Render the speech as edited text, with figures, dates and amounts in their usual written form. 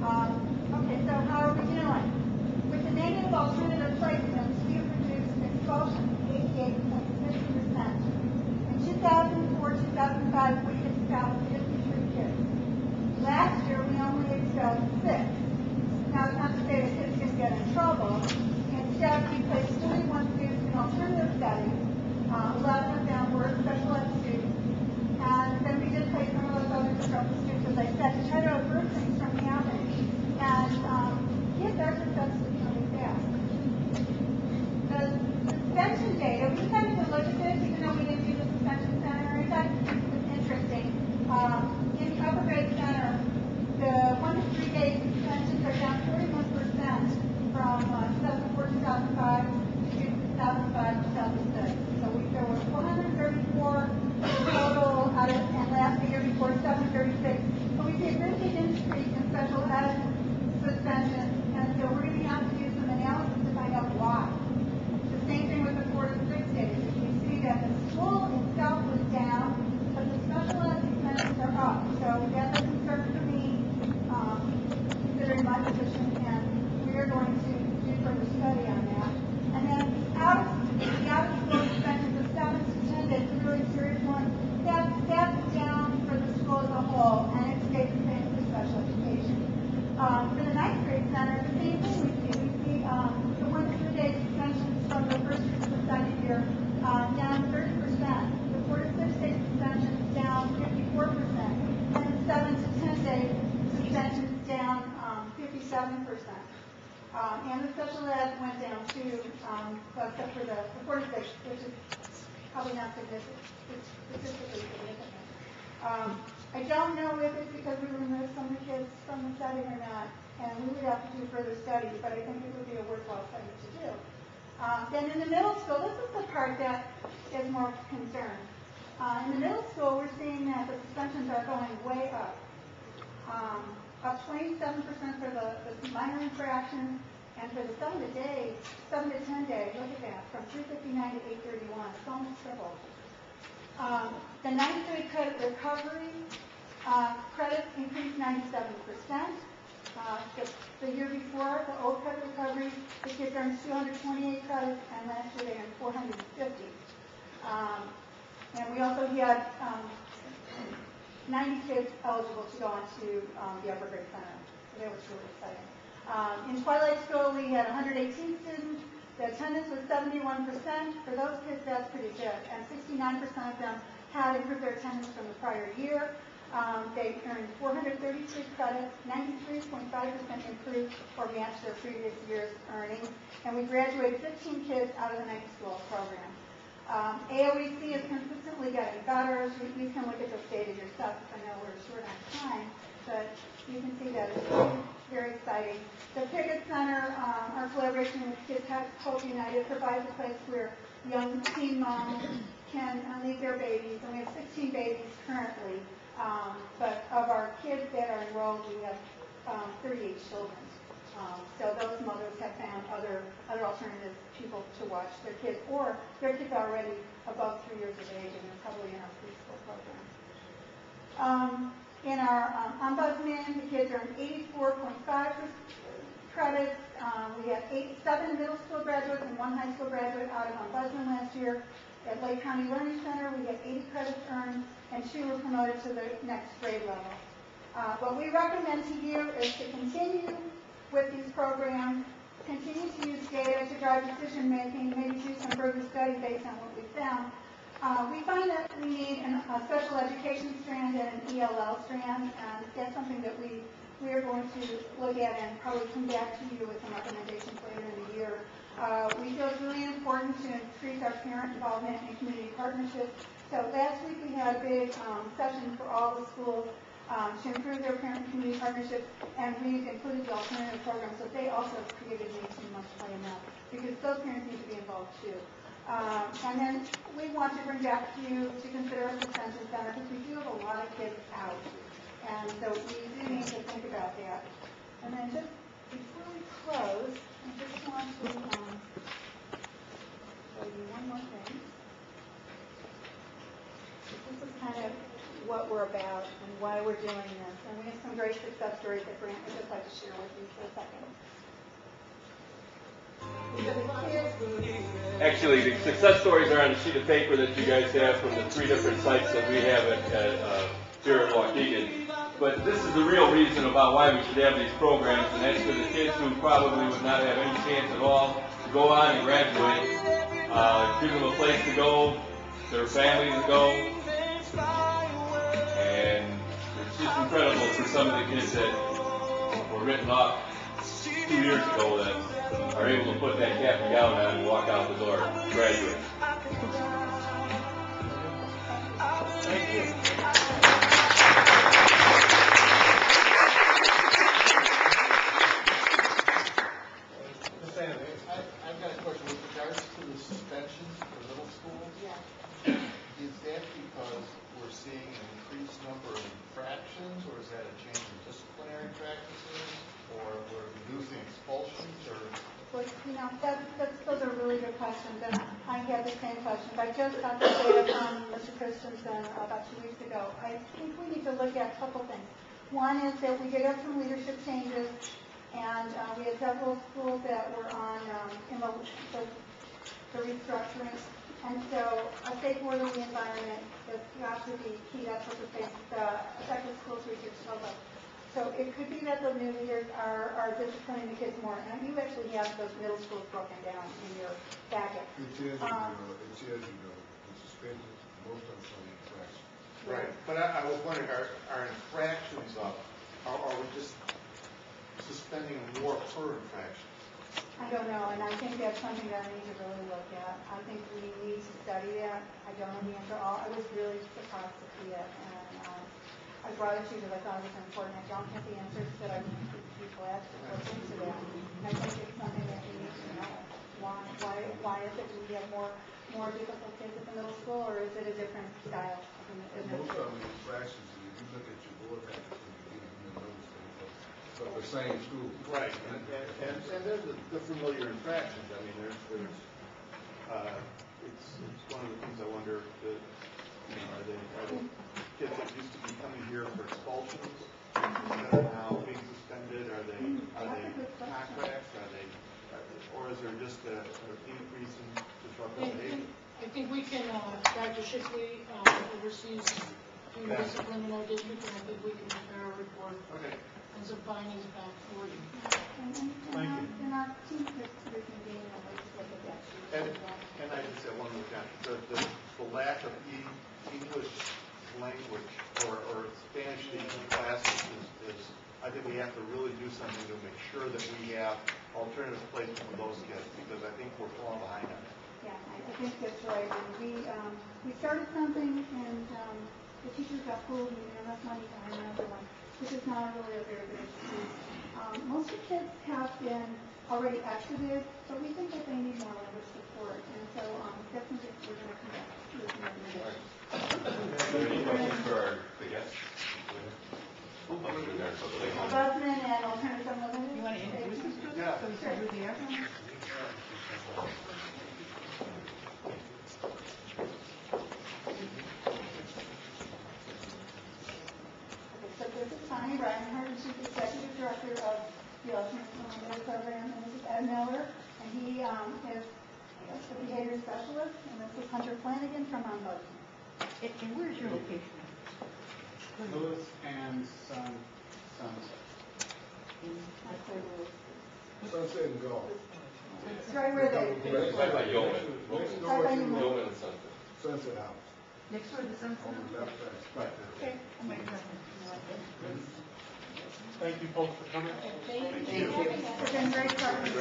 Okay, so how are we doing? With the negative alternative placements, we have reduced expulsion 88.6%. In 2004-2005, we expelled 53 kids. Last year, we only expelled 6. Now, it's not to say the kids didn't get in trouble. Instead, we placed 41 students in alternative settings. 11 of them were special ed students. And then we did place some of those other disruptive students, as I said, to try to avert things from happening. And kids are successfully coming back. The suspension data, we decided to look at this, even though we didn't do the suspension center. In fact, it's interesting. In the upper grade center, the 1 to 3 day suspensions are down 41% from 2004-2005 to 2005-2006. So there were 134 total out of, and last year before 736. But we see a really big increase in special ed suspensions, and so we're going to have to do some analysis to find out why. The same thing with the 4 to 6 days. We see that the school itself was down, but the special ed suspensions are up. So that's a concern for me, considering my position, and we are going to do further study on that. And then the out-of-school suspensions of 7 to 10 days, a really serious one. That's down for the school as a whole, and it stays the same for special education. For the 9th grade center, the same thing we see. We see the 1 to 3 day suspensions from the first year to the second year down 30%. The 4 to 6 day suspensions down 54%. And the 7 to 10 day suspensions down 57%. And the special ed went down too, except for the 4 to 6, which is probably not statistically significant. I don't know if it's because we removed some of the kids from the setting or not, and we would have to do further studies, but I think it would be a worthwhile study to do. Then in the middle school, this is the part that is more concern. In the middle school, we're seeing that the suspensions are going way up. Up 27% for the minor infractions, and for the 7 to 10 day, look at that, from 359 to 831, it's almost triple. The 9th grade credit recovery credits increased 97%. The year before, the old credit recovery, the kids earned 228 credits, and last year they earned 450. And we also had 90 kids eligible to go on to the upper grade center. So that was really exciting. In Twilight School, we had 118 students. The attendance was 71%. For those kids, that's pretty good. And 69% of them had improved their attendance from the prior year. They earned 433 credits, 93.5% improved or matched their previous year's earnings. And we graduated 15 kids out of the night school program. AOEC is consistently getting better. You can look at this data yourself, because I know we're short on time, but you can see that it's very exciting. The Pickett Center, our collaboration with Kids Hope United, provides a place where young teen moms can leave their babies, and we have 16 babies currently, but of our kids that are enrolled, we have 38 children. So those mothers have found other alternative people to watch their kids, or their kids are already above 3 years of age and they're probably in our preschool program. In our ombudsman, the kids earned 84.5 credits. We had 7 middle school graduates and 1 high school graduate out of ombudsman last year. At Lake County Learning Center, we had 80 credits earned, and 2 were promoted to the next grade level. What we recommend to you is to continue with these programs, continue to use data to drive decision making, maybe do some further study based on what we found. We find that we need a special education strand and an ELL strand, and that's something that we are going to look at and probably come back to you with some recommendations later in the year. We feel it's really important to increase our parent involvement and community partnerships. So last week we had a big session for all the schools to improve their parent and community partnerships, and we've included the alternative programs, so they also have created needs too much play in that, because those parents need to be involved too. And then we want to bring back to you to consider a suspension center, because we do have a lot of kids out, and so we do need to think about that. And then just before we close, I just want to show you one more thing. This is kind of what we're about and why we're doing this. And we have some great success stories that Grant would just like to share with you for a second. Actually, the success stories are on the sheet of paper that you guys have from the 3 different sites that we have here at Waukegan. But this is the real reason about why we should have these programs, and that's for the kids who probably would not have any chance at all to go on and graduate. Give them a place to go, their families to go, and it's just incredible for some of the kids that were written off 2 years ago that are able to put that cap and gown on and walk out the door, graduate. Thank you. I've got a question with regards to the suspensions for middle school. Yeah. Is that because we're seeing an increased number of infractions, or is that a change in disciplinary practices, or we're reducing expulsions, or? Well, you know, those are really good questions, and I had the same questions. I just got the data from Mr. Christensen about 2 weeks ago. I think we need to look at a couple things. One is that we did have some leadership changes, and we had several schools that were on in the restructuring. And so a safe orderly environment is got to be key. That's what the effective schools research tells us. So it could be that the new leaders are disciplining the kids more. And you actually have those middle schools broken down in your packet. It says, the suspensions, most of them are infractions. Right, but I was wondering, are infractions up? Are we just suspending more per infraction? I don't know, and I think that's something that I need to really look at. I think we need to study that. I don't know the answer. I was really surprised to see it, and I brought it to you because I thought it was important. I don't have the answers, but I think people ask to look into that. And I think it's something that we need to know. Why is it we have more difficult kids at the middle school, or is it a different style? Most of them are infractions, and if you look at your board package, you notice that the same school. Right, and there's the familiar infractions. I mean, it's one of the things I wonder that, are they kids that used to be coming here for expulsions that are now being suspended? Are they contracts? Or is there just an increase in disruptive behavior? I think we can, Dr. Shipley oversees student discipline in our district, and I think we can prepare a report and some findings back for you. Thank you. And our team could reconvene and let's look at that. And I just said one more time, the lack of English language or Spanish speaking classes is, I think we have to really do something to make sure that we have alternative places for those kids, because I think we're falling behind on it. Yeah, I think that's right. And we started something, and the teachers got pulled, and we didn't have enough money to hire another one, which is not really a very good excuse. Most of the kids have been already exited, but we think that they need more language support, and so definitely we're going to come back with more information. Any questions for the guests? Ombudsman and alternative ombudsman. You want to introduce us to them? Yeah. So we start with the air. So this is Connie Reinhardt, and she's the executive director of the Alternative Ombudsman Program, and this is Ed Miller, and he is the behavior specialist, and this is Hunter Flanagan from Ombudsman. And where's your location? Lewis and Sunset. Sunset and Golf. It's right where they. It's like Yeoman. Next door Right by to Yeoman and Sunset. Sunset House. Next door to the sunset? On the left side. Right. Okay. I might have one. Thank you folks for coming. Thank you. It's been great partnership.